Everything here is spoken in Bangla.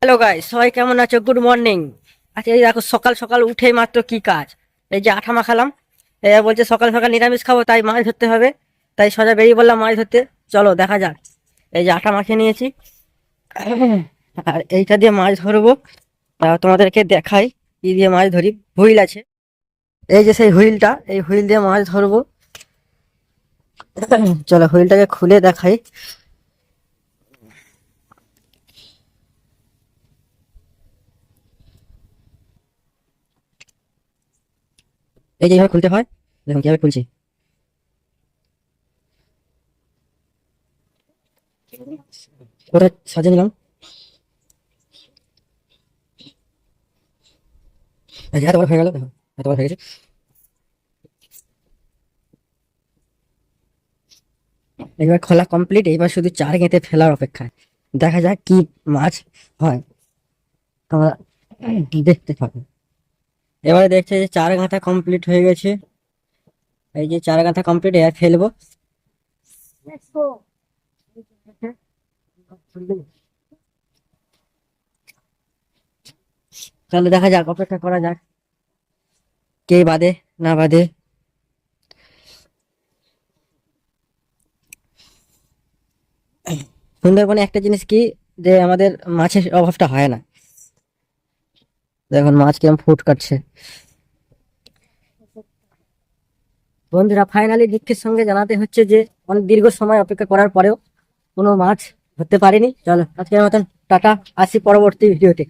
হ্যালো গাইস, সবাই কেমন আছো? Good morning. আচ্ছা, এই দেখো সকাল সকাল উঠে মাত্র কি কাজ! এই যে আঠা মাখালাম। এবার বলছে সকাল সকাল নিরামিষ খাবো, তাই মাছ ধরতে হবে। তাই সোজা বেরিয়ে বললাম মাছ ধরতে। চলো দেখা যাক। এই যে আঠা মাখিয়ে নিয়েছি, আর এইটা দিয়ে মাছ ধরবো। তোমাদেরকে দেখাই কি দিয়ে মাছ ধরি। হুইল আছে, এই যে সেই হুইলটা, এই হুইল দিয়ে মাছ ধরবো। চলো হুইলটাকে খুলে দেখাই। এই যে এইভাবে খুলতে হয়, দেখুন কিভাবে খুলছি। ওটা সাজিয়ে নিলাম। এই যে এতবার হয়ে গেল, দেখো এতবার হয়ে গেছে। এবার খোলা কমপ্লিট, এবার শুধু চার গেঁথে ফেলার অপেক্ষায়। দেখা যাক কি মাছ হয়, তোমরা দেখতে থাকো। এবারে দেখছে যে চার গাঁথা কমপ্লিট হয়ে গেছে। এই যে চার গাঁথা কমপ্লিট, এবার ফেলবো। তাহলে দেখা যাক, অপেক্ষা করা যাক কে বাদে না বাদে। সুন্দরবনে একটা জিনিস কি, যে আমাদের মাছের অভাবটা হয় না। দেখুন মাছ কেমন ফুট কাটছে। বন্ধুরা, ফাইনালি দুঃখের সঙ্গে জানাতে হচ্ছে যে অনেক দীর্ঘ সময় অপেক্ষা করার পরেও কোনো মাছ ধরতে পারিনি। চলো আজকের মতন টাটা, আসি পরবর্তী ভিডিওতে।